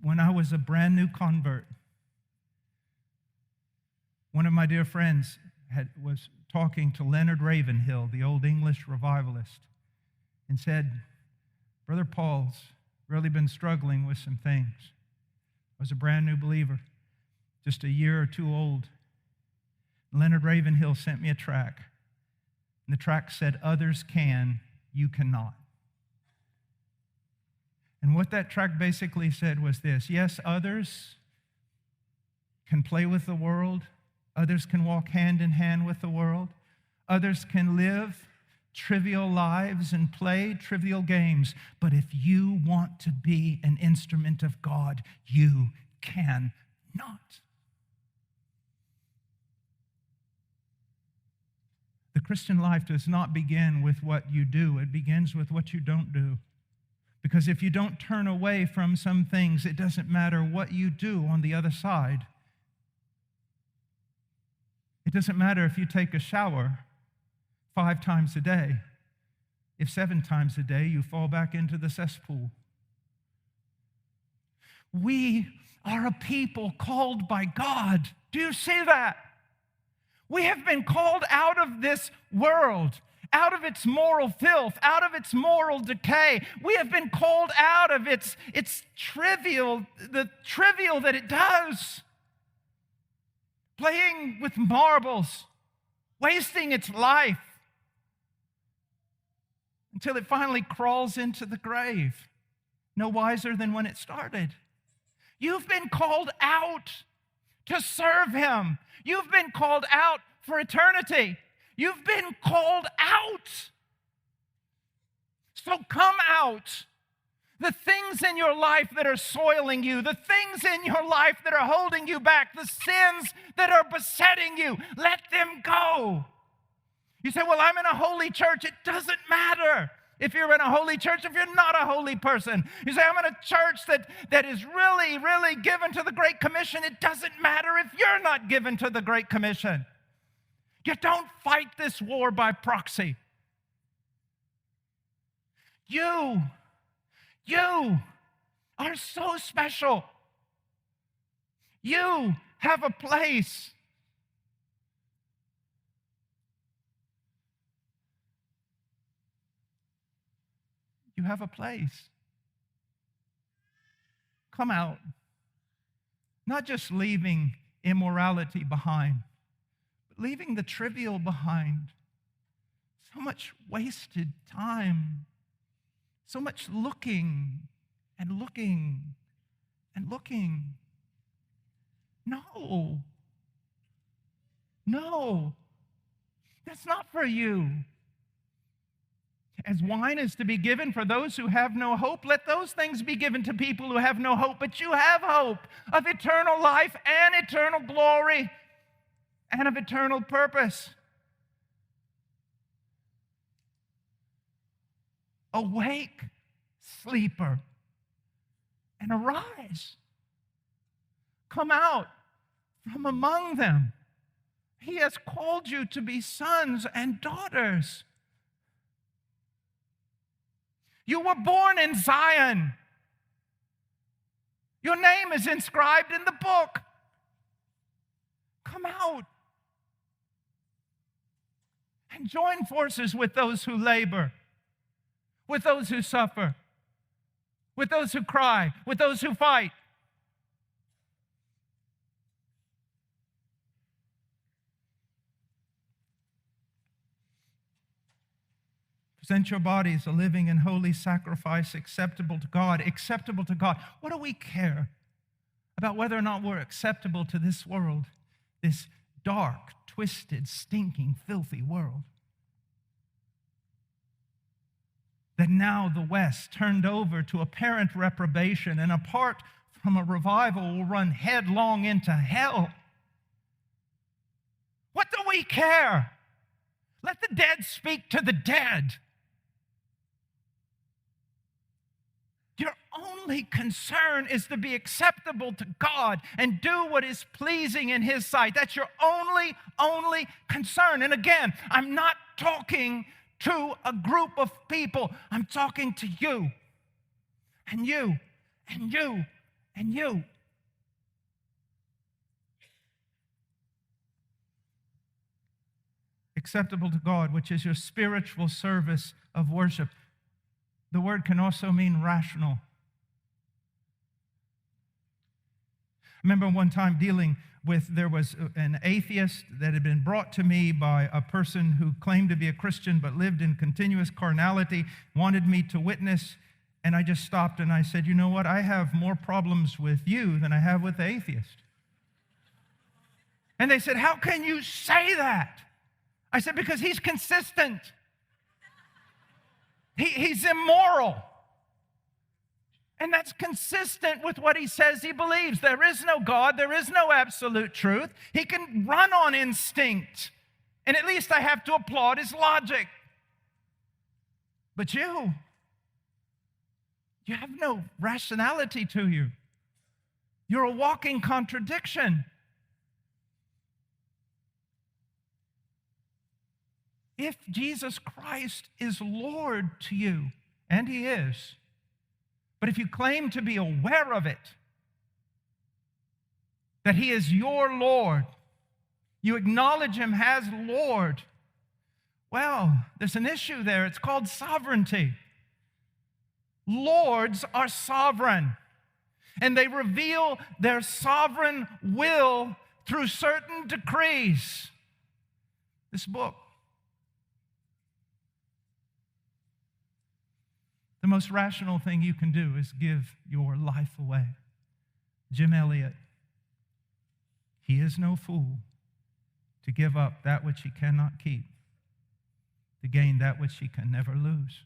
when I was a brand new convert, one of my dear friends was talking to Leonard Ravenhill, the old English revivalist, and said, Brother Paul's really been struggling with some things. I was a brand new believer, just a year or two old. Leonard Ravenhill sent me a tract, and the tract said, others can, you cannot. And what that tract basically said was this: yes, others can play with the world, others can walk hand in hand with the world, others can live trivial lives and play trivial games, but if you want to be an instrument of God, you cannot. The Christian life does not begin with what you do, it begins with what you don't do. Because if you don't turn away from some things, it doesn't matter what you do on the other side. It doesn't matter if you take a shower 5 times a day, if 7 times a day you fall back into the cesspool. We are a people called by God. Do you see that? We have been called out of this world, out of its moral filth, out of its moral decay. We have been called out of its trivial, the trivial that it does. Playing with marbles, wasting its life until it finally crawls into the grave, no wiser than when it started. You've been called out to serve Him. You've been called out for eternity. You've been called out. So come out. The things in your life that are soiling you, the things in your life that are holding you back, the sins that are besetting you, let them go. You say, well, I'm in a holy church. It doesn't matter if you're in a holy church, if you're not a holy person. You say, I'm in a church that is really, really given to the Great Commission. It doesn't matter if you're not given to the Great Commission. You don't fight this war by proxy. You are so special. You have a place. You have a place. Come out. Not just leaving immorality behind, but leaving the trivial behind. So much wasted time. So much looking and looking and looking. No. That's not for you. As wine is to be given for those who have no hope, let those things be given to people who have no hope. But you have hope of eternal life and eternal glory and of eternal purpose. Awake, sleeper, and arise. Come out from among them. He has called you to be sons and daughters. You were born in Zion. Your name is inscribed in the book. Come out and join forces with those who labor, with those who suffer, with those who cry, with those who fight. Present your bodies a living and holy sacrifice acceptable to God. Acceptable to God. What do we care about whether or not we're acceptable to this world, this dark, twisted, stinking, filthy world? That now the West, turned over to apparent reprobation and apart from a revival, will run headlong into hell. What do we care? Let the dead speak to the dead. Your only concern is to be acceptable to God and do what is pleasing in His sight. That's your only concern. And again, I'm not talking to a group of people. I'm talking to you and you and you and you. Acceptable to God, which is your spiritual service of worship. The word can also mean rational. I remember one time there was an atheist that had been brought to me by a person who claimed to be a Christian but lived in continuous carnality, wanted me to witness, and I just stopped and I said, you know what, I have more problems with you than I have with the atheist. And they said, how can you say that? I said, because he's consistent. He's immoral. And that's consistent with what he says he believes. There is no God. There is no absolute truth. He can run on instinct. And at least I have to applaud his logic. But you have no rationality to you. You're a walking contradiction. If Jesus Christ is Lord to you, and he is, but if you claim to be aware of it, that he is your Lord, you acknowledge him as Lord, well, there's an issue there. It's called sovereignty. Lords are sovereign, and they reveal their sovereign will through certain decrees. This book, the most rational thing you can do is give your life away. Jim Elliot, he is no fool to give up that which he cannot keep, to gain that which he can never lose.